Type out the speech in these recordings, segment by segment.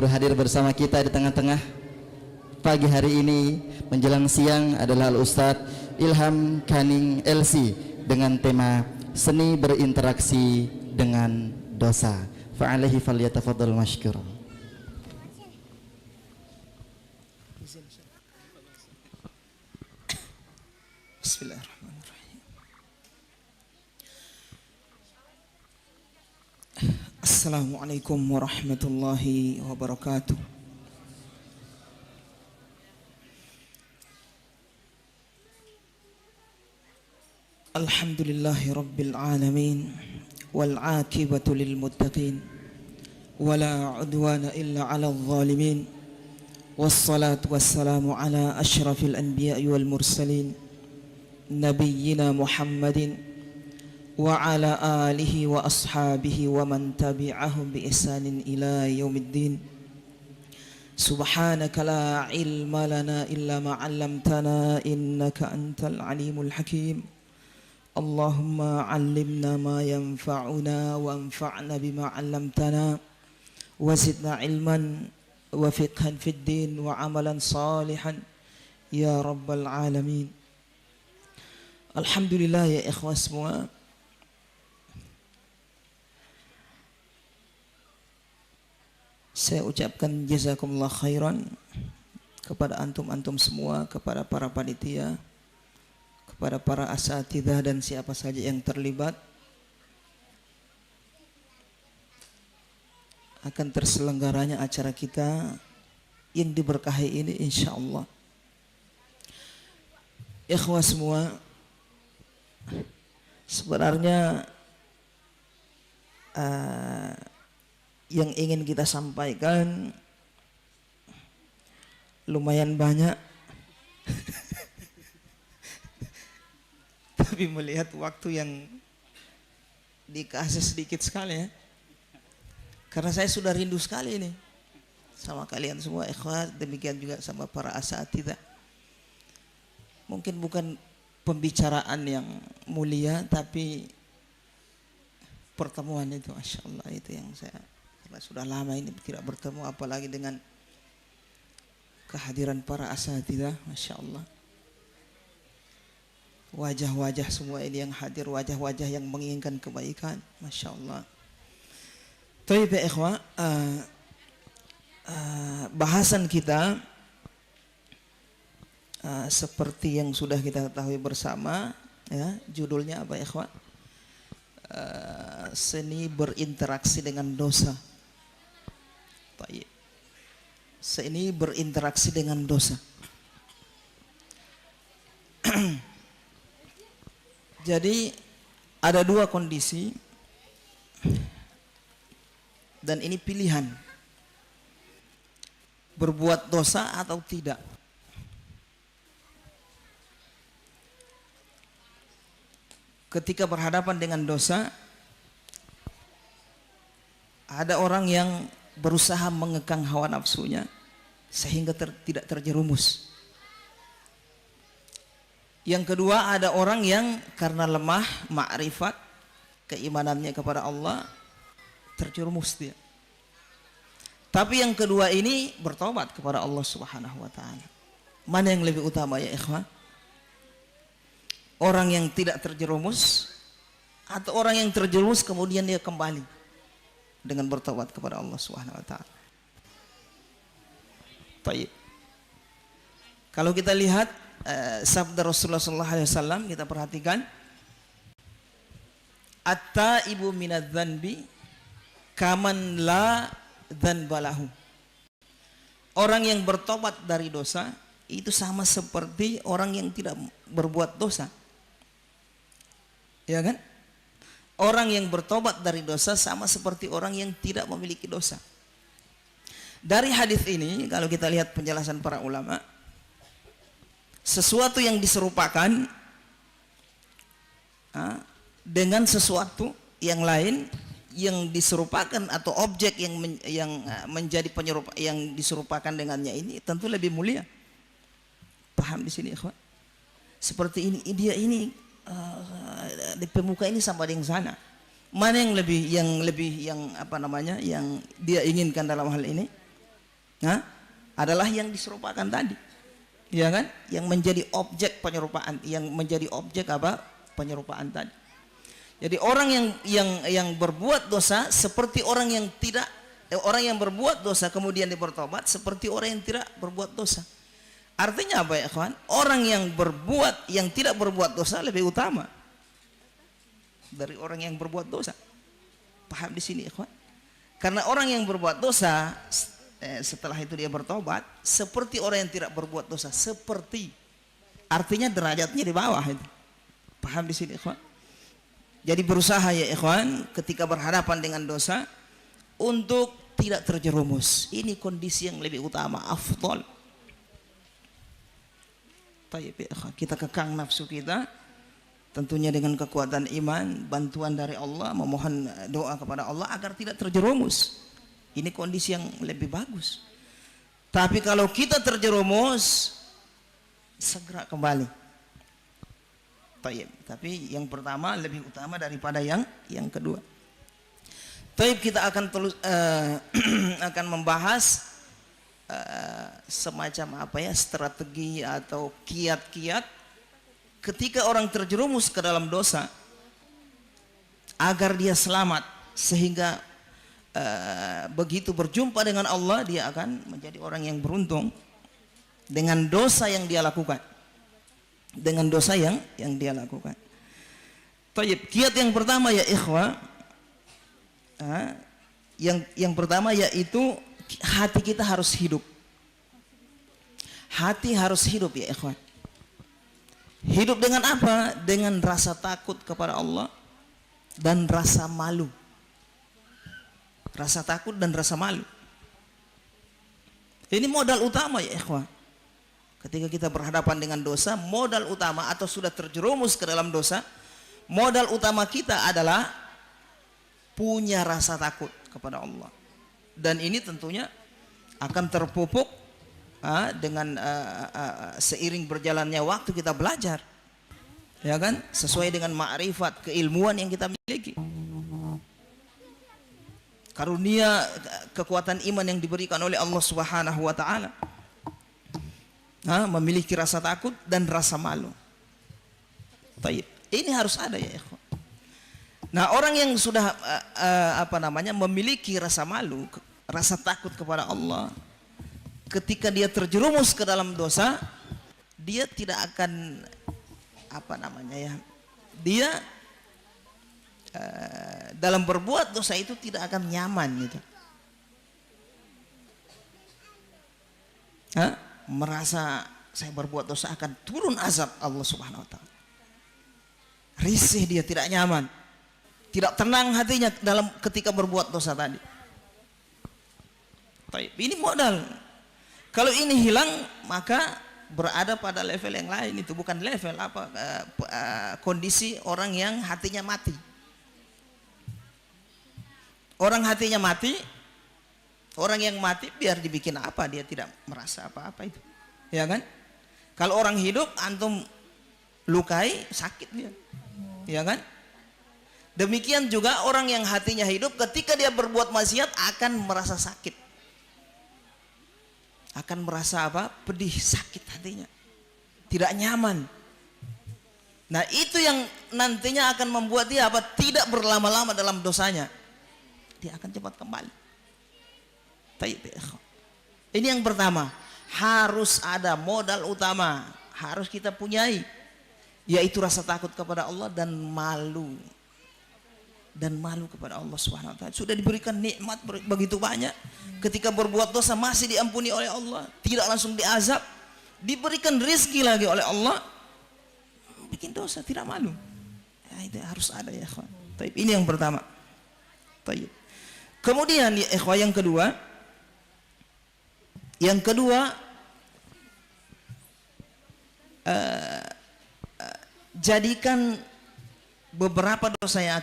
Hadir bersama kita di tengah-tengah pagi hari ini menjelang siang adalah Al-Ustadz Ilham Kaning LC dengan tema seni berinteraksi dengan dosa. Fa'alaihi falyatafaddal mashkur. Bismillahirrahmanirrahim. Assalamualaikum warahmatullahi wabarakatuh. Alhamdulillahi rabbil alamin wal aqibatu lil muttaqin wala udwana illa 'alal zalimin wassalatu wassalamu ala asyrafil anbiya'i wal mursalin nabiyyina Muhammadin wa ala alihi wa ashabihi wa man tabi'ahum bi ihsanin ila yaumiddin. Subhanaka la ilma lana illa ma 'allamtana innaka antal alimul hakim. Allahumma 'allimna ma yanfa'una wa anfa'na bima 'allamtana wa zidna ilman wa fiqhan fid din wa amalan salihan ya rabbal alamin. Alhamdulillah ya ikhwas semua. Saya ucapkan jazakumullah khairan kepada antum-antum semua, kepada para panitia, kepada para asatidzah dan siapa saja yang terlibat akan terselenggaranya acara kita yang diberkahi ini insyaallah. Ikhwah semua, sebenarnya yang ingin kita sampaikan lumayan banyak tapi melihat waktu yang dikasih sedikit sekali ya, karena saya sudah rindu sekali ini sama kalian semua ikhwah, demikian juga sama para asatidzah. Mungkin bukan pembicaraan yang mulia, tapi pertemuan itu Masya Allah, itu yang saya, karena sudah lama ini tidak bertemu, apalagi dengan kehadiran para asatidzah. Masya Allah, wajah-wajah semua ini yang hadir, wajah-wajah yang menginginkan kebaikan. Masya Allah. Baik ya ikhwah, bahasan kita seperti yang sudah kita ketahui bersama ya, judulnya apa ikhwah? Seni berinteraksi dengan dosa. Baik. Seni berinteraksi dengan dosa. Jadi ada dua kondisi dan ini pilihan, berbuat dosa atau tidak. Ketika berhadapan dengan dosa, ada orang yang berusaha mengekang hawa nafsunya sehingga tidak terjerumus. Yang kedua, ada orang yang karena lemah ma'rifat, keimanannya kepada Allah, terjerumus dia. Tapi yang kedua ini bertobat kepada Allah Subhanahu wa taala. Mana yang lebih utama ya ikhwan? Orang yang tidak terjerumus atau orang yang terjerumus kemudian dia kembali dengan bertobat kepada Allah Subhanahu wa taala? Baik. Kalau kita lihat sabda Rasulullah sallallahu alaihi wasallam, kita perhatikan, at-taibu minadz-dzanbi kaman la dzanbalahu. Orang yang bertobat dari dosa itu sama seperti orang yang tidak berbuat dosa. Ya kan? Orang yang bertobat dari dosa sama seperti orang yang tidak memiliki dosa. Dari hadis ini kalau kita lihat penjelasan para ulama, sesuatu yang diserupakan dengan sesuatu yang lain yang diserupakan atau objek yang menjadi penyerupa yang diserupakan dengannya ini tentu lebih mulia. Paham di sini ikhwan? Seperti ini, dia ini di pemuka ini sama dengan sana. Mana yang lebih yang apa namanya yang dia inginkan dalam hal ini? Nah, adalah yang diserupakan tadi. Ya kan? Yang menjadi objek penyerupaan, yang menjadi objek apa? Penyerupaan tadi. Jadi orang yang berbuat dosa seperti orang yang tidak orang yang berbuat dosa kemudian dia bertobat seperti orang yang tidak berbuat dosa. Artinya apa ya, kawan? Orang yang tidak berbuat dosa lebih utama dari orang yang berbuat dosa. Paham di sini, kawan? Karena orang yang berbuat dosa setelah itu dia bertobat seperti orang yang tidak berbuat dosa, seperti artinya derajatnya di bawah itu. Paham di sini, kawan? Jadi berusaha ya ikhwan ketika berhadapan dengan dosa untuk tidak terjerumus. Ini kondisi yang lebih utama, afdal. Baik ya ikhwan, kita kekang nafsu kita tentunya dengan kekuatan iman, bantuan dari Allah, memohon doa kepada Allah agar tidak terjerumus. Ini kondisi yang lebih bagus. Tapi kalau kita terjerumus, segera kembali. Taib. Tapi yang pertama lebih utama daripada yang kedua. Taib, kita akan akan membahas semacam apa ya, strategi atau kiat-kiat ketika orang terjerumus ke dalam dosa agar dia selamat, sehingga begitu berjumpa dengan Allah dia akan menjadi orang yang beruntung dengan dosa yang dia lakukan. Dengan dosa yang dia lakukan. Taib, kiat yang pertama ya ikhwah, yang pertama yaitu hati kita harus hidup. Hati harus hidup ya ikhwah. Hidup dengan apa? Dengan rasa takut kepada Allah dan rasa malu. Rasa takut dan rasa malu. Ini modal utama ya ikhwah. Ketika kita berhadapan dengan dosa, modal utama atau sudah terjerumus ke dalam dosa, modal utama kita adalah punya rasa takut kepada Allah. Dan ini tentunya akan terpupuk dengan seiring berjalannya waktu kita belajar. Ya kan? Sesuai dengan ma'rifat, keilmuan yang kita miliki. Karunia kekuatan iman yang diberikan oleh Allah Subhanahu wa taala. Memiliki rasa takut dan rasa malu. Taib. Ini harus ada ya ikhwan. Nah, orang yang sudah memiliki rasa malu, rasa takut kepada Allah, ketika dia terjerumus ke dalam dosa, dia tidak akan dia dalam berbuat dosa itu tidak akan nyaman gitu. Merasa saya berbuat dosa akan turun azab Allah Subhanahu wa taala. Risih dia, tidak nyaman. Tidak tenang hatinya dalam ketika berbuat dosa tadi. Ini modal. Kalau ini hilang, maka berada pada level yang lain, itu bukan level kondisi orang yang hatinya mati. Orang hatinya mati, orang yang mati biar dibikin apa, dia tidak merasa apa-apa itu. Ya kan? Kalau orang hidup antum lukai, sakit dia. Ya kan? Demikian juga orang yang hatinya hidup ketika dia berbuat maksiat akan merasa sakit. Akan merasa pedih, sakit hatinya. Tidak nyaman. Nah, itu yang nantinya akan membuat dia tidak berlama-lama dalam dosanya. Dia akan cepat kembali. Ini yang pertama, harus ada modal utama, harus kita punyai, yaitu rasa takut kepada Allah dan malu kepada Allah Subhanahu wa taala. Sudah diberikan nikmat begitu banyak, ketika berbuat dosa masih diampuni oleh Allah, tidak langsung diazab, diberikan rezeki lagi oleh Allah, bikin dosa tidak malu. Itu harus ada ya ikhwan. Ini yang pertama. Kemudian ya ikhwan, yang kedua, jadikan beberapa dosa yang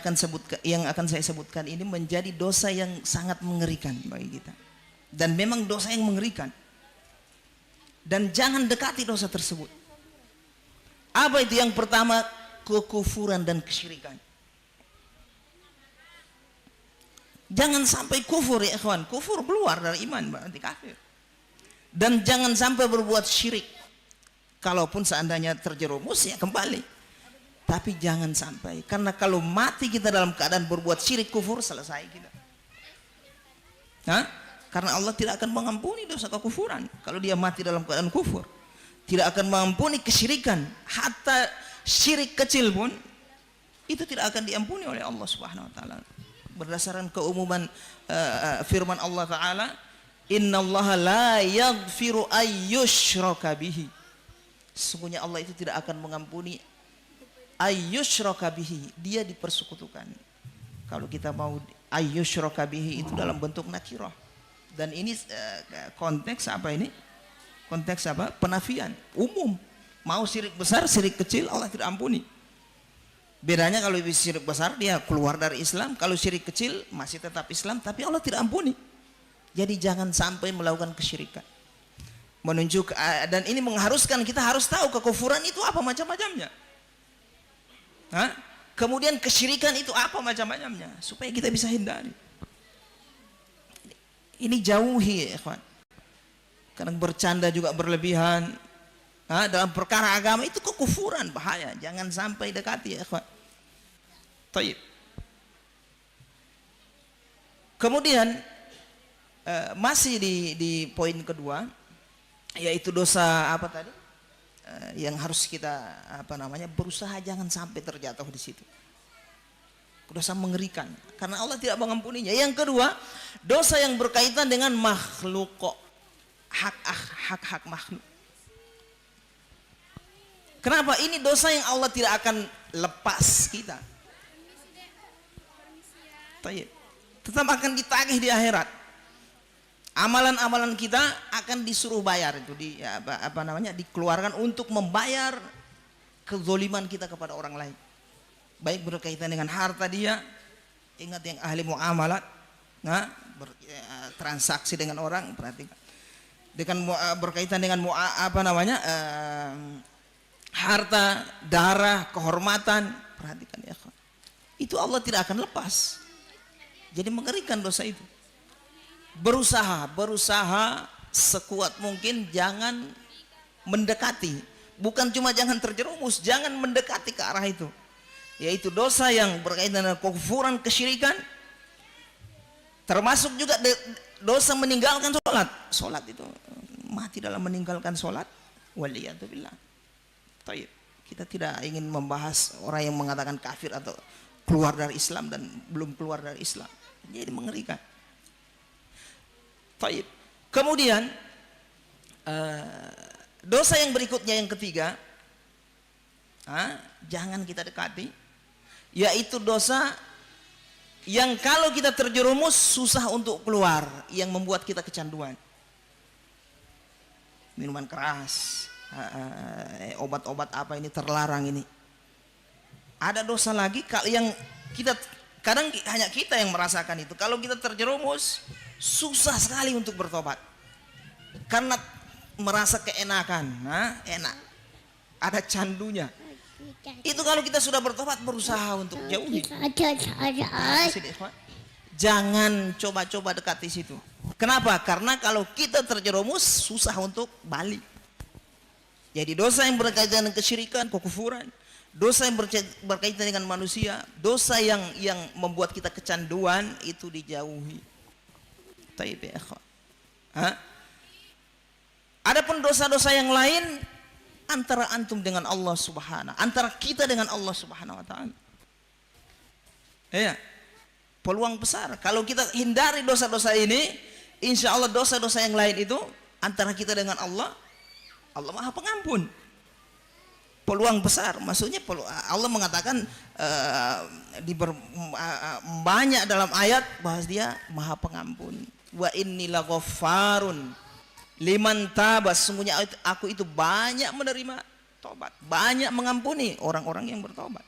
akan saya sebutkan ini menjadi dosa yang sangat mengerikan bagi kita, dan memang dosa yang mengerikan, dan jangan dekati dosa tersebut. Apa itu? Yang pertama, kekufuran dan kesyirikan. Jangan sampai kufur ya ikhwan. Kufur keluar dari iman, berarti kafir. Dan jangan sampai berbuat syirik. Kalaupun seandainya terjerumus ya kembali. Tapi jangan sampai, karena kalau mati kita dalam keadaan berbuat syirik kufur, selesai kita. Karena Allah tidak akan mengampuni dosa kekufuran kalau dia mati dalam keadaan kufur. Tidak akan mengampuni kesyirikan, hatta syirik kecil pun itu tidak akan diampuni oleh Allah Subhanahu wa taala. Berdasarkan keumuman firman Allah taala, innallaha la yaghfiru ayyushraka bihi. Sesungguhnya Allah itu tidak akan mengampuni ayyushraka bihi, dia dipersekutukan. Kalau kita mau ayyushraka bihi itu dalam bentuk nakirah. Dan ini konteks apa ini? Konteks apa? Penafian umum. Mau syirik besar, syirik kecil Allah tidak ampuni. Bedanya kalau syirik besar dia keluar dari Islam, kalau syirik kecil masih tetap Islam tapi Allah tidak ampuni. Jadi jangan sampai melakukan kesyirikan. Menunjuk, dan ini mengharuskan kita harus tahu kekufuran itu apa macam-macamnya. Kemudian kesyirikan itu apa macam-macamnya supaya kita bisa hindari. Ini jauhi ya ikhwan. Kadang bercanda juga berlebihan dalam perkara agama itu kekufuran, bahaya. Jangan sampai dekati ya ikhwan. Taib. Kemudian masih di poin kedua, yaitu dosa apa tadi? Yang harus kita berusaha jangan sampai terjatuh di situ. Dosa mengerikan karena Allah tidak mengampuninya. Yang kedua, dosa yang berkaitan dengan makhluk, hak makhluk. Kenapa? Ini dosa yang Allah tidak akan lepas kita. Tetap akan ditagih di akhirat. Amalan-amalan kita akan disuruh bayar itu dikeluarkan untuk membayar kezoliman kita kepada orang lain. Baik berkaitan dengan harta dia, ingat yang ahli muamalat, transaksi dengan orang, perhatikan. Dengan berkaitan dengan harta, darah, kehormatan, perhatikan ya. Itu Allah tidak akan lepas. Jadi mengerikan dosa itu. Berusaha sekuat mungkin jangan mendekati. Bukan cuma jangan terjerumus, jangan mendekati ke arah itu. Yaitu dosa yang berkaitan dengan kekufuran, kesyirikan. Termasuk juga dosa meninggalkan sholat. Sholat itu mati dalam meninggalkan sholat. Waliyatubillah. Taib. Kita tidak ingin membahas orang yang mengatakan kafir atau keluar dari Islam dan belum keluar dari Islam. Jadi mengerikan. Taib. Kemudian dosa yang berikutnya yang ketiga, jangan kita dekati, yaitu dosa yang kalau kita terjerumus susah untuk keluar, yang membuat kita kecanduan. Minuman keras, obat-obat apa ini terlarang ini. Ada dosa lagi yang kita kadang hanya kita yang merasakan itu. Kalau kita terjerumus susah sekali untuk bertobat karena merasa keenakan, enak, ada candunya. Itu kalau kita sudah bertobat berusaha untuk jauhi. Jangan coba-coba dekati situ. Kenapa? Karena kalau kita terjerumus susah untuk balik. Jadi dosa yang berkaitan dengan kesyirikan, kekufuran, dosa yang berkaitan dengan manusia, dosa yang membuat kita kecanduan itu dijauhi. Taib ya ikhwan. Adapun dosa-dosa yang lain antara antum dengan Allah Subhanahu, antara kita dengan Allah Subhanahu wa taala. Ya. Peluang besar kalau kita hindari dosa-dosa ini, insya Allah dosa-dosa yang lain itu antara kita dengan Allah, Allah Maha Pengampun. Peluang besar, maksudnya Allah mengatakan banyak dalam ayat bahwa dia Maha Pengampun. Wa inni laghaffarun liman taba, sesungguhnya aku itu banyak menerima tobat, banyak mengampuni orang-orang yang bertobat.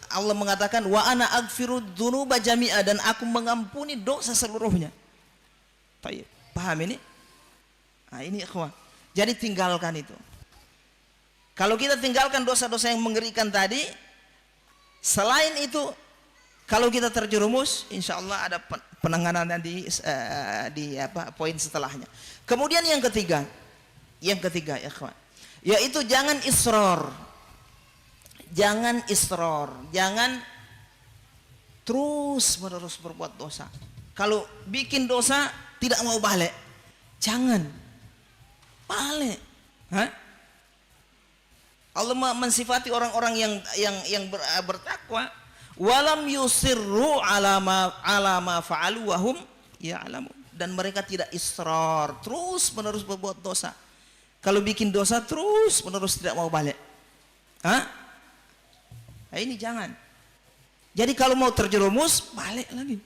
Allah mengatakan wa ana aghfiru dzunuba jami'a, dan aku mengampuni dosa seluruhnya. Baik, paham ini? Ini ikhwan. Jadi tinggalkan itu. Kalau kita tinggalkan dosa-dosa yang mengerikan tadi, selain itu kalau kita terjerumus, insya Allah ada penanganannya di poin setelahnya. Kemudian yang ketiga ya ikhwan, yaitu jangan israr. Jangan terus menerus berbuat dosa. Kalau bikin dosa tidak mau balik, jangan balik. Allah mensifati orang-orang yang bertakwa, walam yusirru ala ma fa'alu wa hum ya'lamun, dan mereka tidak israr, terus menerus berbuat dosa. Kalau bikin dosa terus menerus tidak mau balik. Nah, ini jangan. Jadi kalau mau terjerumus, balik lagi.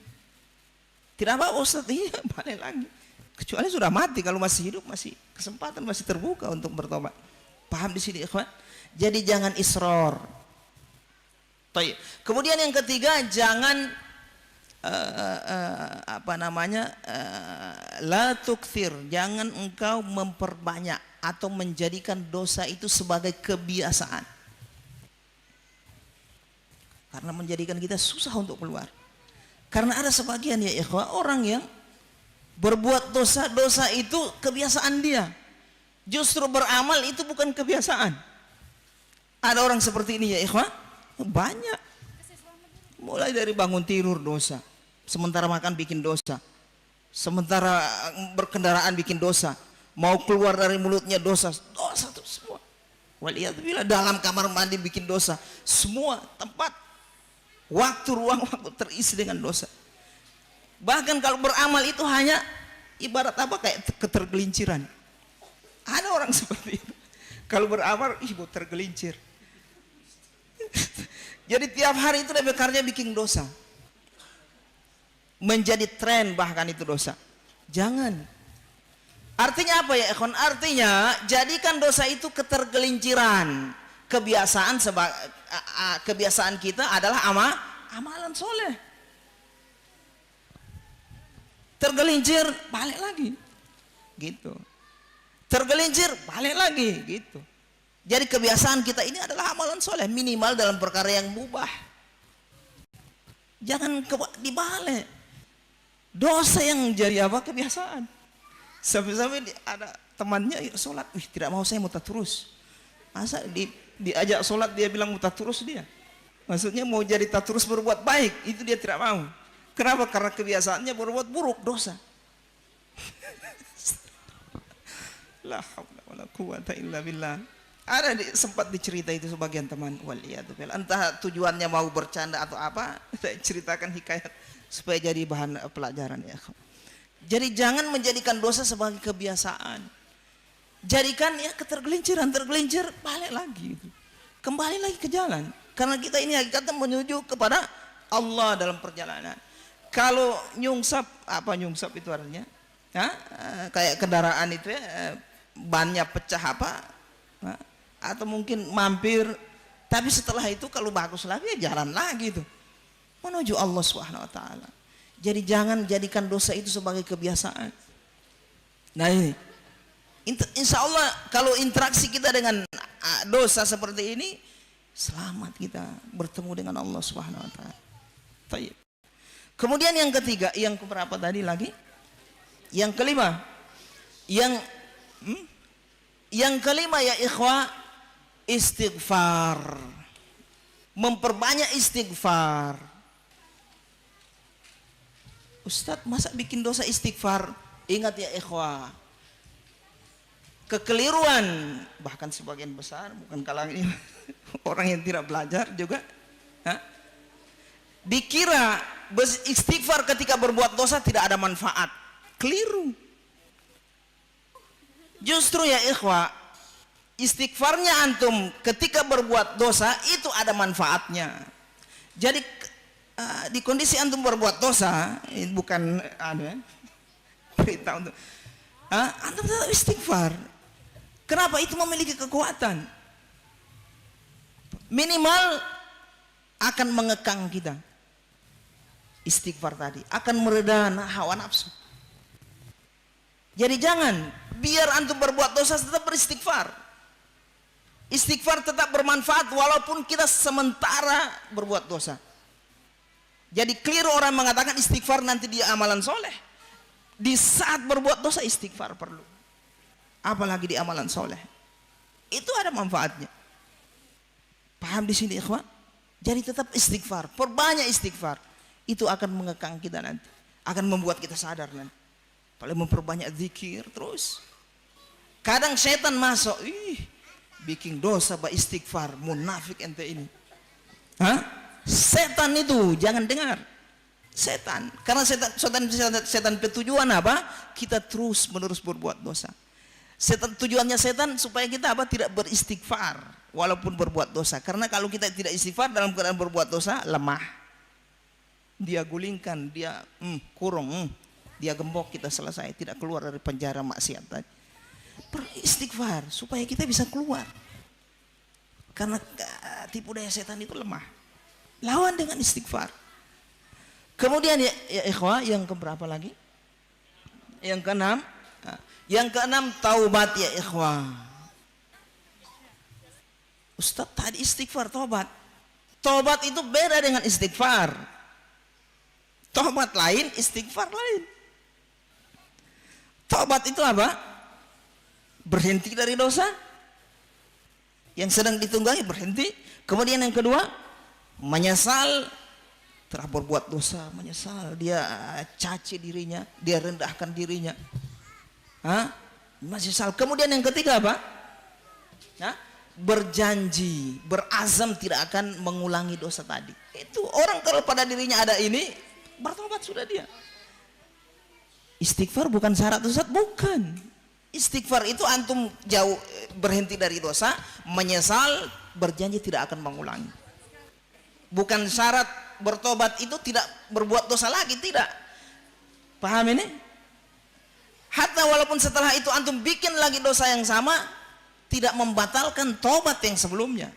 Tidak apa Ustaz, iya balik lagi. Kecuali sudah mati, kalau masih hidup masih kesempatan masih terbuka untuk bertobat. Paham di sini ikhwan? Jadi jangan israr. Kemudian yang ketiga, jangan la tukthir, jangan engkau memperbanyak atau menjadikan dosa itu sebagai kebiasaan. Karena menjadikan kita susah untuk keluar. Karena ada sebagian ya ikhwah, orang yang berbuat dosa itu kebiasaan dia. Justru beramal itu bukan kebiasaan. Ada orang seperti ini ya ikhwah, banyak. Mulai dari bangun tidur dosa, sementara makan bikin dosa, sementara berkendaraan bikin dosa, mau keluar dari mulutnya dosa itu semua. Waliyadzubillah, dalam kamar mandi bikin dosa, semua tempat ruang waktu terisi dengan dosa. Bahkan kalau beramal itu hanya ibarat kayak ketergelinciran. Ada orang seperti itu. Kalau beramal, tergelincir. Jadi tiap hari itu dia bekerja bikin dosa. Menjadi tren bahkan itu dosa. Jangan. Artinya apa ya ikhwan? Artinya jadikan dosa itu ketergelinciran. Kebiasaan kita adalah amalan soleh. Tergelincir, balik lagi, gitu. Tergelincir, balik lagi, gitu. Jadi kebiasaan kita ini adalah amalan soleh, minimal dalam perkara yang mubah. Jangan dibalik. Dosa yang jadi kebiasaan. Sampai-sampai ada temannya sholat, tidak mau, saya mutat terus. Masa diajak sholat dia bilang mutat terus dia? Maksudnya mau jadi terus berbuat baik, itu dia tidak mau. Kenapa? Karena kebiasaannya berbuat buruk, dosa. La haula wala quwata illa billah. Ada sempat dicerita itu sebagian teman, waliyadzubillah. Entah tujuannya mau bercanda atau apa, saya ceritakan hikayat supaya jadi bahan pelajaran ya. Jadi jangan menjadikan dosa sebagai kebiasaan. Jadikan ketergelinciran, tergelincir, balik lagi. Kembali lagi ke jalan. Karena kita ini hakikatnya menuju kepada Allah dalam perjalanan. Kalau nyungsap itu artinya? Kayak kendaraan itu bannya pecah atau mungkin mampir. Tapi setelah itu kalau bagus lagi jalan lagi itu. Menuju Allah Subhanahu wa taala. Jadi jangan jadikan dosa itu sebagai kebiasaan. Nah ini. Insya Allah kalau interaksi kita dengan dosa seperti ini, selamat kita bertemu dengan Allah Subhanahu wa taala. Baik. Kemudian yang ketiga, yang keberapa tadi lagi? Yang kelima. Yang kelima ya ikhwah, istighfar. Memperbanyak istighfar. Ustadz, masa bikin dosa istighfar? Ingat ya ikhwah, kekeliruan bahkan sebagian besar, bukan kalangan orang yang tidak belajar juga, dikira istighfar ketika berbuat dosa tidak ada manfaat. Keliru. Justru ya ikhwah, istighfarnya antum ketika berbuat dosa itu ada manfaatnya. Jadi di kondisi antum berbuat dosa, bukan berita untuk antum tetap istighfar. Kenapa? Itu memiliki kekuatan. Minimal akan mengekang kita. Istighfar tadi akan mereda hawa nafsu. Jadi jangan biar antum berbuat dosa tetap beristighfar. Istighfar tetap bermanfaat walaupun kita sementara berbuat dosa. Jadi keliru orang mengatakan istighfar nanti dia amalan soleh. Di saat berbuat dosa istighfar perlu, apalagi di amalan soleh. Itu ada manfaatnya. Paham di sini ikhwan? Jadi tetap istighfar, perbanyak istighfar. Itu akan mengekang kita nanti, akan membuat kita sadar nanti. Paling memperbanyak zikir terus. Kadang setan masuk, bikin dosa istighfar, munafik ente ini. Hah? Setan itu jangan dengar. Setan, karena setan tujuan apa? Kita terus menerus berbuat dosa. Tujuannya setan supaya kita apa? Tidak beristighfar walaupun berbuat dosa. Karena kalau kita tidak istighfar dalam keadaan berbuat dosa, lemah. Dia gulingkan, dia kurung, dia gembok, kita selesai, tidak keluar dari penjara maksiat tadi. Beristighfar supaya kita bisa keluar. Karena tipu daya setan itu lemah. Lawan dengan istighfar. Kemudian ya ikhwah, yang keberapa lagi? Yang keenam. Yang keenam taubat ya ikhwah. Ustaz tadi istighfar, taubat. Taubat itu beda dengan istighfar. Taubat lain, istighfar lain. Taubat itu apa? Berhenti dari dosa yang sedang ditunggangi, berhenti. Kemudian yang kedua, menyesal telah berbuat dosa, menyesal, dia caci dirinya, dia rendahkan dirinya. Menyesal. Kemudian yang ketiga apa? Berjanji, berazam tidak akan mengulangi dosa tadi. Itu orang kalau pada dirinya ada ini, bertobat sudah dia. Istighfar bukan syarat dosa, bukan. Istighfar itu antum jauh berhenti dari dosa, menyesal, berjanji tidak akan mengulangi. Bukan syarat bertobat itu tidak berbuat dosa lagi, tidak. Paham ini? Hatta walaupun setelah itu antum bikin lagi dosa yang sama, tidak membatalkan tobat yang sebelumnya.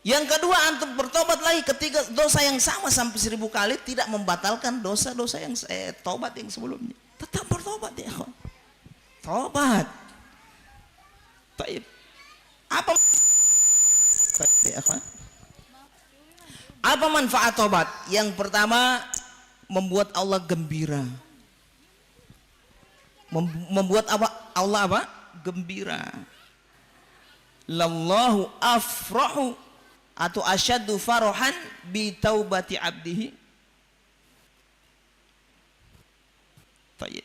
Yang kedua, antum bertobat lagi ketika dosa yang sama sampai 1000 kali, tidak membatalkan dosa-dosa yang tobat yang sebelumnya. Tetap bertobat ya ikhwan. Tobat. Baik. Apa? Baik ya ikhwan. Apa manfaat tobat? Yang pertama, membuat Allah gembira. Membuat Allah apa? Gembira. Lallahu afrahu atau asyaddu farahan bi taubati abdihi. Baik.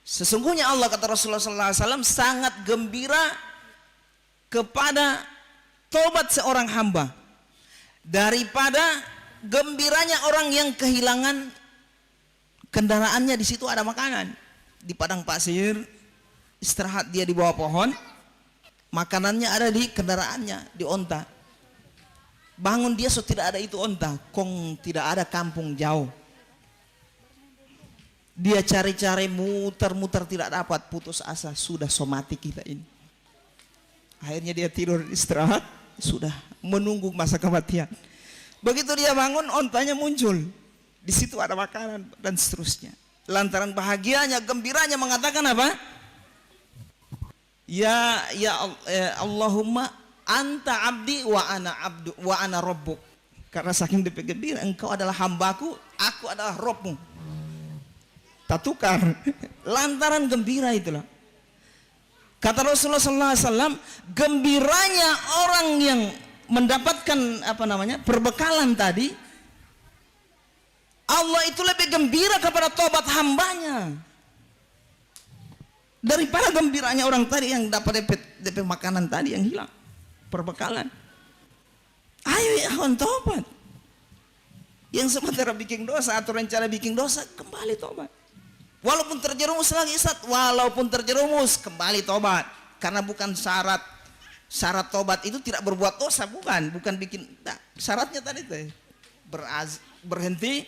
Sesungguhnya Allah, kata Rasulullah SAW, sangat gembira kepada tobat seorang hamba daripada gembiranya orang yang kehilangan kendaraannya. Di situ ada makanan, di padang pasir, istirahat dia di bawah pohon, makanannya ada di kendaraannya, di onta. Bangun dia so tidak ada itu onta, kong tidak ada kampung jauh. Dia cari-cari, muter-muter tidak dapat, putus asa, sudah somati kita ini. Akhirnya dia tidur istirahat, sudah menunggu masa kematian. Begitu dia bangun, ontanya muncul. Di situ ada makanan dan seterusnya. Lantaran bahagianya, gembiranya mengatakan apa? Ya Allahumma anta abdi wa ana rabbuk. Karena saking dia gembira, engkau adalah hambaku, aku adalah Rabbmu. Tak tukar. Lantaran gembira itulah. Kata Rasulullah SAW, gembiranya orang yang mendapatkan perbekalan tadi, Allah itu lebih gembira kepada tobat hambanya daripada gembiranya orang tadi yang dapat DP makanan tadi yang hilang, perbekalan. Ayo ya kawan, tobat. Yang sementara bikin dosa atau rencana bikin dosa, kembali tobat. Walaupun terjerumus lagi, Ustaz, walaupun terjerumus, kembali tobat. Karena bukan syarat tobat itu tidak berbuat dosa, bukan bikin. Nah, syaratnya tadi tuh berhenti,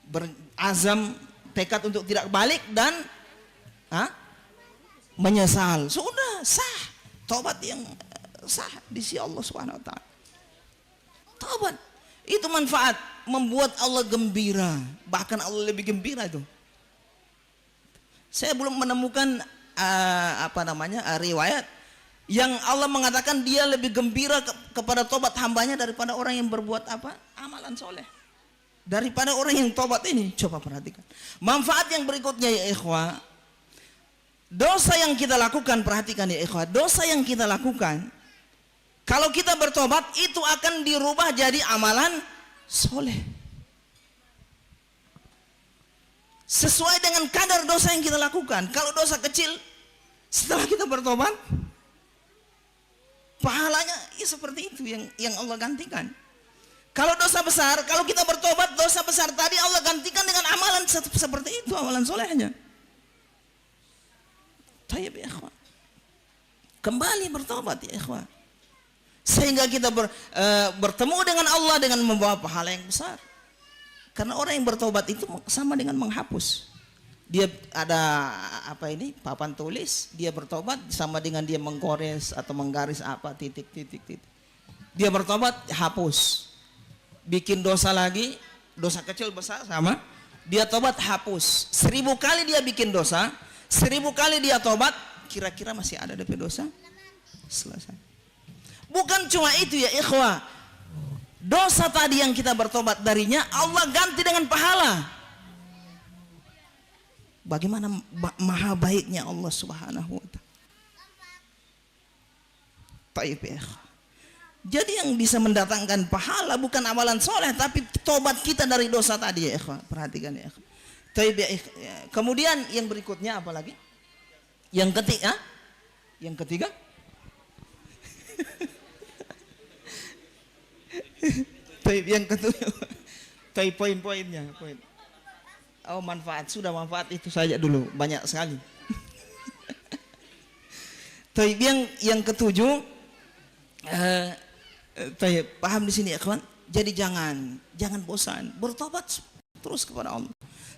berazam, tekad untuk tidak balik dan menyesal. Sudah sah, tobat yang sah di sisi Allah Subhanahu wa taala. Tobat itu manfaat, membuat Allah gembira, bahkan Allah lebih gembira itu. Saya belum menemukan riwayat yang Allah mengatakan dia lebih gembira kepada tobat hambanya daripada orang yang berbuat amalan soleh. daripada orang yang tobat ini. Coba perhatikan. Manfaat yang berikutnya ya ikhwah. Dosa yang kita lakukan, perhatikan ya ikhwah. Dosa yang kita lakukan, kalau kita bertobat itu akan dirubah jadi amalan soleh. Sesuai dengan kadar dosa yang kita lakukan. Kalau dosa kecil, setelah kita bertobat, pahalanya ya seperti itu yang Allah gantikan. Kalau dosa besar, kalau kita bertobat dosa besar tadi Allah gantikan dengan amalan seperti itu, amalan solehnya. Tayyib ya ikhwan. Kembali bertobat ya ikhwan. Sehingga kita bertemu dengan Allah dengan membawa pahala yang besar. Karena orang yang bertobat itu sama dengan menghapus. Dia ada apa ini, papan tulis, dia bertobat sama dengan dia menggores atau menggaris apa titik. Dia bertobat hapus. Bikin dosa lagi, dosa kecil besar sama, dia tobat hapus. 1000 kali dia bikin dosa, 1000 kali dia tobat, kira-kira masih ada DP dosa? Selesai. Bukan cuma itu ya ikhwah. Dosa tadi yang kita bertobat darinya Allah ganti dengan pahala. Bagaimana maha baiknya Allah Subhanahu wa taala. Taib ya. Jadi yang bisa mendatangkan pahala bukan amalan soleh tapi tobat kita dari dosa tadi ya ikhwan. Perhatikan ya ikhwan. Taib ya. Kemudian yang berikutnya apa lagi? Yang ketiga? Yang ketiga? Taib yang ketujuh. Taib poin-poinnya. Oh manfaat, sudah manfaat itu saja dulu, banyak sekali. Taib yang ketujuh, taib paham di sini ya kawan. Jadi jangan bosan, bertobat terus kepada Allah.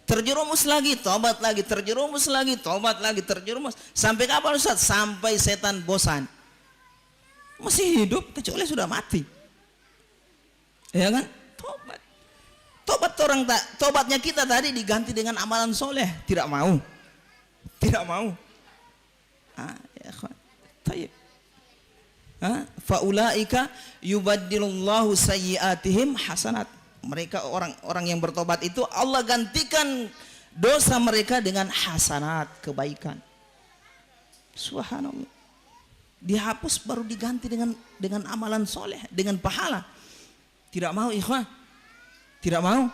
Terjerumus lagi, tobat lagi, terjerumus lagi, tobat lagi, terjerumus. Sampai kapan Ustaz? Sampai setan bosan. Masih hidup kecuali sudah mati. Ya kan? Tobat. Tobatnya kita tadi diganti dengan amalan soleh. Tidak mau. Ya kan? Taib. Faulaika yubaddilullahu sayyiatihim hasanat. Mereka orang-orang yang bertobat itu Allah gantikan dosa mereka dengan hasanat, kebaikan. Subhanallah. Dihapus baru diganti dengan amalan soleh, dengan pahala. Tidak mau ikhwah, tidak mau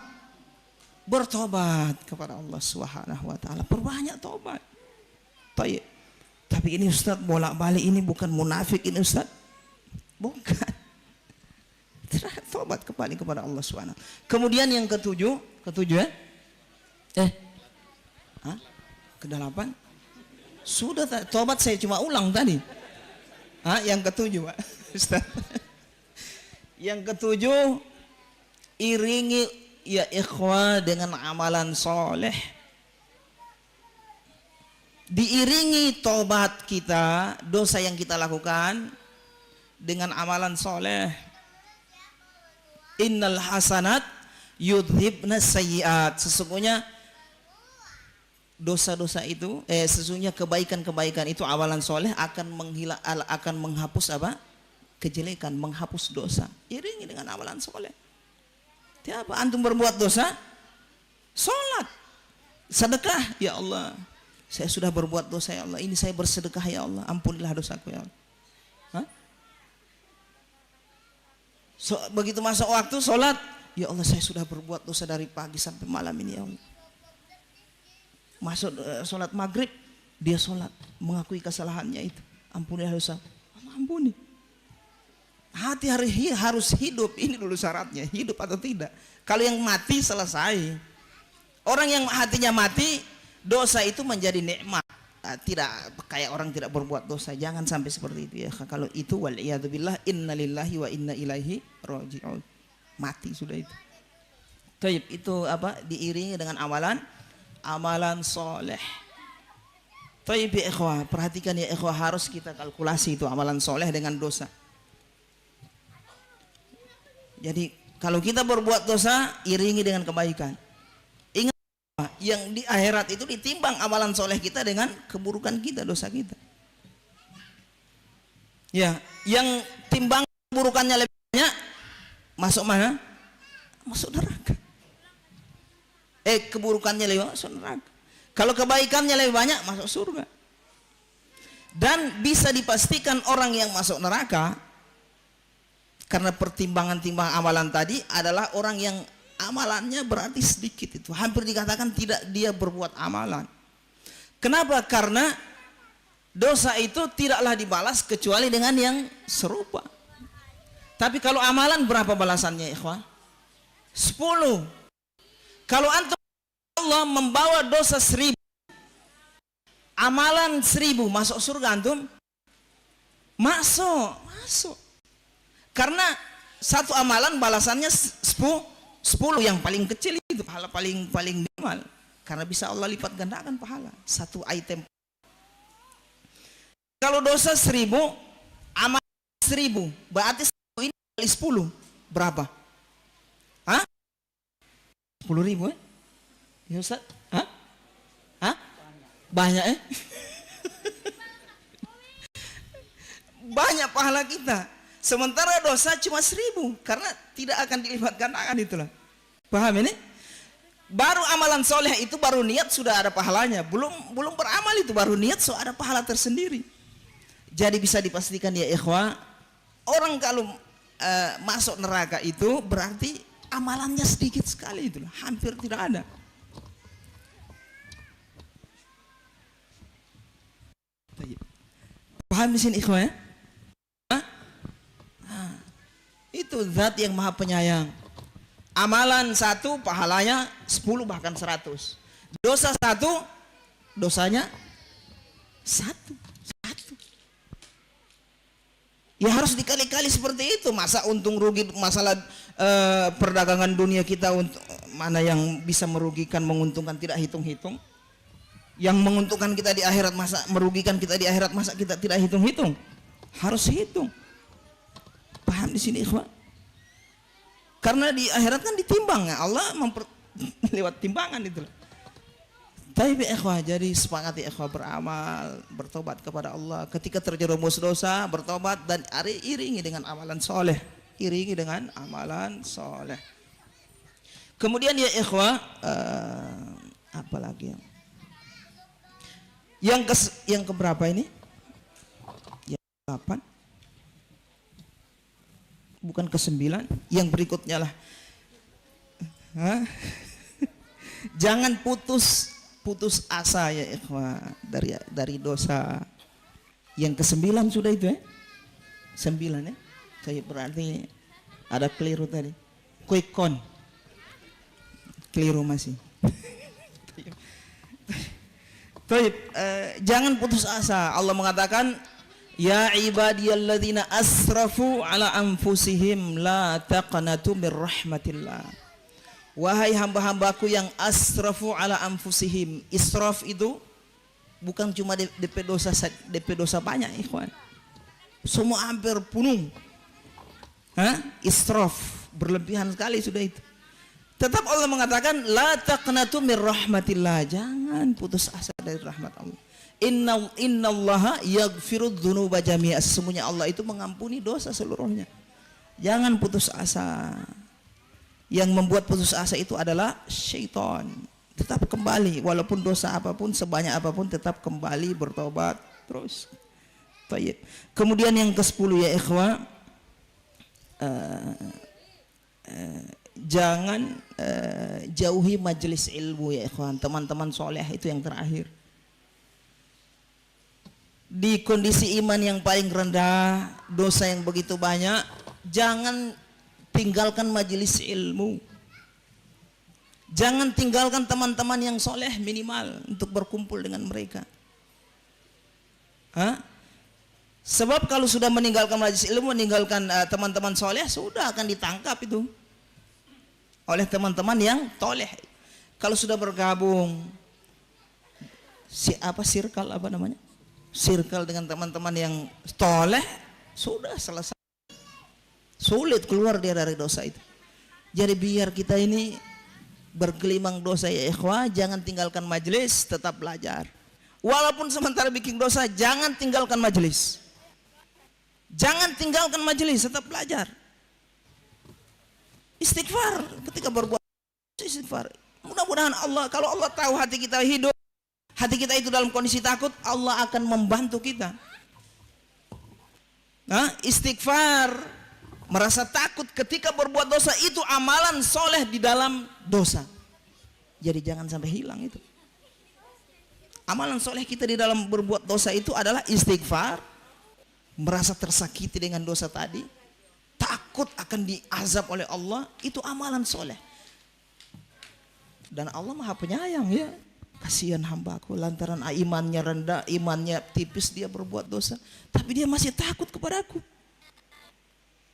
bertobat kepada Allah Subhanahu wa taala. Perbanyak tobat. Tapi ini Ustaz bolak-balik ini bukan munafik ini Ustaz. Bukan. Tobat kembali kepada Allah Subhanahu. Kemudian yang ketujuh ya? Ke-8. Sudah tobat saya cuma ulang tadi. Yang ketujuh, Pak. Ustaz. Yang ketujuh, iringi ya ikhwah dengan amalan soleh. Diiringi tobat kita, dosa yang kita lakukan dengan amalan soleh. Innal hasanat yudhibna sayyiat. Sesungguhnya dosa-dosa itu, sesungguhnya kebaikan-kebaikan itu amalan soleh akan menghapus apa? Kejelekan, menghapus dosa. Iringi dengan amalan soleh. Tiap antum berbuat dosa, sholat, sedekah, ya Allah, saya sudah berbuat dosa ya Allah, ini saya bersedekah ya Allah, ampunilah dosaku ya Allah. Begitu masuk waktu sholat, ya Allah saya sudah berbuat dosa dari pagi sampai malam ini ya Allah. Masuk sholat maghrib, dia sholat, mengakui kesalahannya itu, ampunilah dosa, Allah ampuni. Hati harus hidup, ini dulu syaratnya, hidup atau tidak. Kalau yang mati selesai. Orang yang hatinya mati, dosa itu menjadi nikmat. Tidak kayak orang tidak berbuat dosa, jangan sampai seperti itu ya. Kalau itu waliyadzubillah, innalillahi wa inna ilaihi raji'un. Mati sudah itu. Taib itu apa? Diiringi dengan amalan soleh. Taib ya ikhwah, perhatikan ya ikhwah, harus kita kalkulasi itu amalan soleh dengan dosa. Jadi kalau kita berbuat dosa, iringi dengan kebaikan. Ingat, yang di akhirat itu ditimbang amalan soleh kita dengan keburukan kita, dosa kita. Ya, yang timbang keburukannya lebih banyak, masuk mana? Masuk neraka. keburukannya lebih banyak, masuk neraka. Kalau kebaikannya lebih banyak, masuk surga. Dan bisa dipastikan orang yang masuk neraka karena pertimbangan-timbangan amalan tadi adalah orang yang amalannya berarti sedikit. Itu hampir dikatakan tidak dia berbuat amalan. Kenapa? Karena dosa itu tidaklah dibalas kecuali dengan yang serupa. Tapi kalau amalan berapa balasannya, ikhwah? 10. Kalau antum Allah membawa dosa 1000, amalan 1000, masuk surga antum? Masuk. Karena satu amalan balasannya 10 yang paling kecil itu pahala paling minimal. Karena bisa Allah lipat gandakan pahala satu item. Kalau dosa 1000, amalan 1000, berarti ini kali 10 berapa? Hah? 10.000 ya Ustaz? Hah? Banyak banyak pahala kita. Sementara dosa cuma 1000 karena tidak akan dilipat gandakan itulah. Paham ini? Baru amalan soleh itu baru niat sudah ada pahalanya. Belum beramal itu baru niat sudah ada pahala tersendiri. Jadi bisa dipastikan ya ikhwah, orang kalau masuk neraka itu berarti amalannya sedikit sekali itulah, hampir tidak ada. Paham di sini ikhwah ya? Itu zat yang maha penyayang. Amalan 1 pahalanya 10 bahkan 100. Dosa 1 dosanya 1. Ya harus dikali-kali seperti itu. Masa untung rugi masalah perdagangan dunia kita, untuk mana yang bisa merugikan menguntungkan tidak hitung-hitung. Yang menguntungkan kita di akhirat masa merugikan kita di akhirat, masa kita tidak hitung-hitung? Harus hitung. Paham di sini ikhwan? Karena di akhirat kan ditimbang ya, Allah lewat timbangan itu. Tapi ikhwah, jadi sepakati ikhwah beramal, bertobat kepada Allah. Ketika terjerumus dosa, bertobat dan iringi dengan amalan soleh. Iringi dengan amalan soleh. Kemudian ya ikhwah, apa lagi yang keberapa ini? Yang ke-8. Bukan ke-9, yang berikutnya lah. Jangan putus asa ya ikhwah dari dosa. Yang ke-9 sudah itu ya? 9 ya? Saya berarti ada keliru tadi. Quick count. Keliru masih. Jangan putus asa. Allah mengatakan, ya ibadiyalladzina asrafu ala anfusihim la taqnatu mir rahmatillah. Wahai hamba-hambaku yang asrafu ala anfusihim. Israf itu bukan cuma DP dosa banyak ikhwan. Semua hampir penuh. Israf, berlebihan sekali sudah itu. Tetap Allah mengatakan la taqnatu mir rahmatillah. Jangan putus asa dari rahmat Allah. Innallaha yaghfirudz dzunuba jami'a. Sesungguhnya Allah itu mengampuni dosa seluruhnya. Jangan putus asa. Yang membuat putus asa itu adalah syaitan. Tetap kembali walaupun dosa apapun, sebanyak apapun, tetap kembali bertobat terus. Baik. Kemudian yang ke-10 ya ikhwah, jangan jauhi majelis ilmu ya ikhwan, teman-teman soleh itu yang terakhir. Di kondisi iman yang paling rendah, dosa yang begitu banyak, jangan tinggalkan majelis ilmu. Jangan tinggalkan teman-teman yang soleh minimal untuk berkumpul dengan mereka. Sebab kalau sudah meninggalkan majelis ilmu, meninggalkan teman-teman soleh, sudah akan ditangkap itu oleh teman-teman yang toleh. Kalau sudah bergabung circle apa namanya? Circle dengan teman-teman yang toleh, sudah selesai. Sulit keluar dia dari dosa itu. Jadi biar kita ini bergelimang dosa ya ikhwah, jangan tinggalkan majelis, tetap belajar. Walaupun sementara bikin dosa, jangan tinggalkan majelis. Jangan tinggalkan majelis, tetap belajar. Istighfar ketika berbuat istighfar. Mudah-mudahan Allah, kalau Allah tahu hati kita hidup, hati kita itu dalam kondisi takut, Allah akan membantu kita. Nah, istighfar, merasa takut ketika berbuat dosa itu amalan soleh di dalam dosa. Jadi jangan sampai hilang itu. Amalan soleh kita di dalam berbuat dosa itu adalah istighfar, merasa tersakiti dengan dosa tadi, takut akan diazab oleh Allah, itu amalan soleh. Dan Allah Maha Penyayang ya. Kasihan hambaku lantaran imannya rendah, imannya tipis, dia berbuat dosa, tapi dia masih takut kepadaku.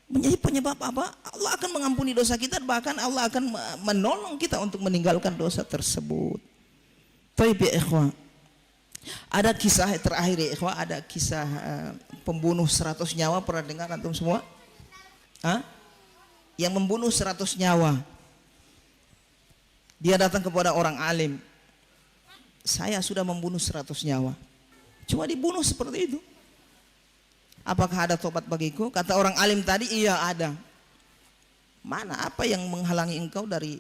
Menjadi penyebab apa? Allah akan mengampuni dosa kita, bahkan Allah akan menolong kita untuk meninggalkan dosa tersebut. Baik ya ikhwan. Ada kisah terakhir ya ikhwan, ada kisah pembunuh 100 nyawa, pernah dengar antum semua? Yang membunuh 100 nyawa. Dia datang kepada orang alim. Saya sudah membunuh 100 nyawa. Cuma dibunuh seperti itu. Apakah ada tobat bagiku? Kata orang alim tadi, iya ada. Mana apa yang menghalangi engkau dari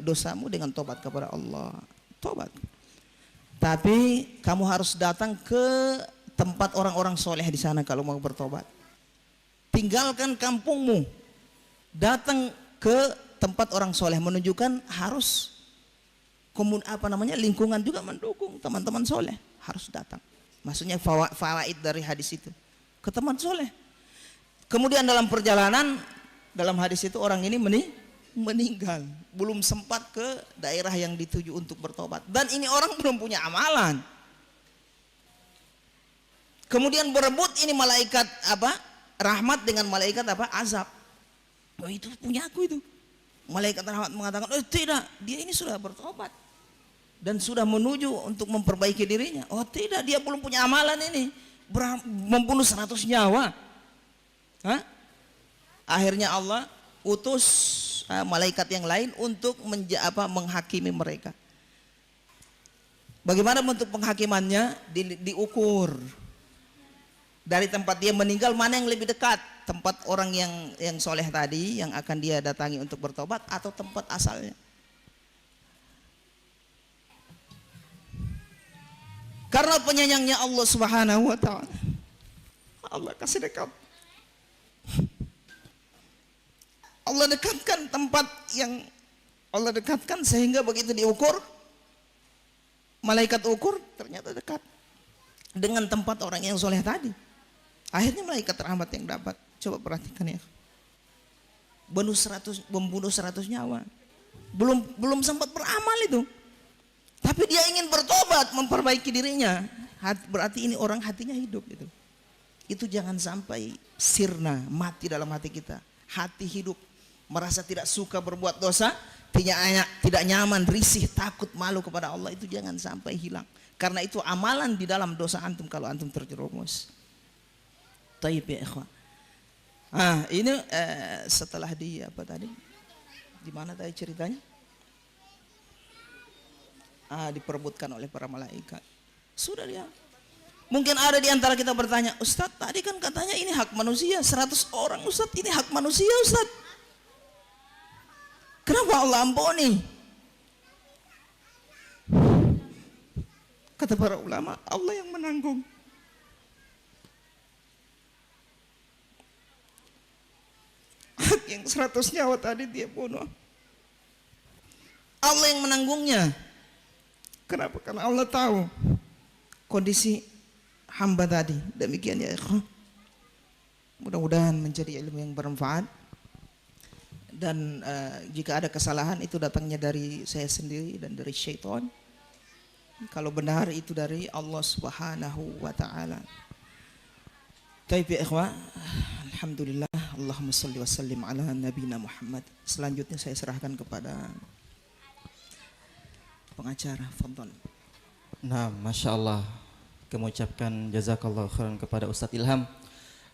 dosamu dengan tobat kepada Allah? Tobat. Tapi kamu harus datang ke tempat orang-orang soleh di sana kalau mau bertobat. Tinggalkan kampungmu, datang ke tempat orang soleh, menunjukkan harus lingkungan juga mendukung teman-teman soleh, harus datang. Maksudnya fawaid dari hadis itu, ke teman soleh. Kemudian dalam perjalanan, dalam hadis itu orang ini meninggal, belum sempat ke daerah yang dituju untuk bertobat, dan ini orang belum punya amalan. Kemudian berebut ini malaikat rahmat dengan malaikat azab. Oh, itu punya aku itu. Malaikat rahmat mengatakan, oh tidak, dia ini sudah bertobat dan sudah menuju untuk memperbaiki dirinya. Oh tidak, dia belum punya amalan ini, membunuh 100 nyawa. Akhirnya Allah utus malaikat yang lain untuk menghakimi mereka. Bagaimana bentuk penghakimannya? Diukur dari tempat dia meninggal, mana yang lebih dekat, tempat orang yang soleh tadi yang akan dia datangi untuk bertobat, atau tempat asalnya. Karena penyayangnya Allah Subhanahu wa ta'ala, Allah kasih dekat. Allah dekatkan tempat yang Allah dekatkan, sehingga begitu diukur, malaikat ukur ternyata dekat dengan tempat orang yang soleh tadi. Akhirnya malaikat rahmat yang dapat. Coba perhatikan ya, membunuh 100 nyawa, belum sempat beramal itu, tapi dia ingin bertobat, memperbaiki dirinya. Berarti ini orang hatinya hidup itu. Itu jangan sampai sirna, mati dalam hati kita. Hati hidup, merasa tidak suka berbuat dosa, tidak nyaman, risih, takut, malu kepada Allah, itu jangan sampai hilang. Karena itu amalan di dalam dosa antum kalau antum terjerumus. Taib ya ikhwan. Ini setelah di mana tadi ceritanya? Diperebutkan oleh para malaikat. Sudah dia. Mungkin ada di antara kita bertanya, Ustadz tadi kan katanya ini hak manusia, 100 orang Ustadz, ini hak manusia Ustadz. Kenapa Allah ampuni? Kata para ulama, Allah yang menanggung. Hak yang 100 nyawa tadi dia bunuh, Allah yang menanggungnya. Kenapa? Karena Allah tahu kondisi hamba tadi. Demikian ya ikhwan. Mudah-mudahan menjadi ilmu yang bermanfaat. Dan jika ada kesalahan itu datangnya dari saya sendiri dan dari syaitan. Kalau benar itu dari Allah Subhanahu wa ta'ala. Baik ya ikhwan, alhamdulillah, Allahumma salli wa sallim ala nabiyina Muhammad. Selanjutnya saya serahkan kepada pengacara, fadhal. Nah, Masya Allah, kami ucapkan jazakallah khairan kepada Ustadz Ilham.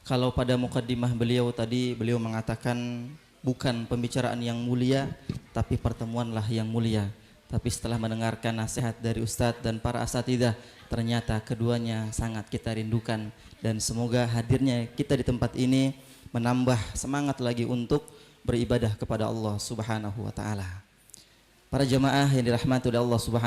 Kalau pada mukaddimah beliau tadi, beliau mengatakan bukan pembicaraan yang mulia, tapi pertemuanlah yang mulia. Tapi setelah mendengarkan nasihat dari Ustadz dan para asatidzah, ternyata keduanya sangat kita rindukan. Dan semoga hadirnya kita di tempat ini menambah semangat lagi untuk beribadah kepada Allah Subhanahu wa ta'ala. Para jemaah yang dirahmati oleh Allah Subhanahu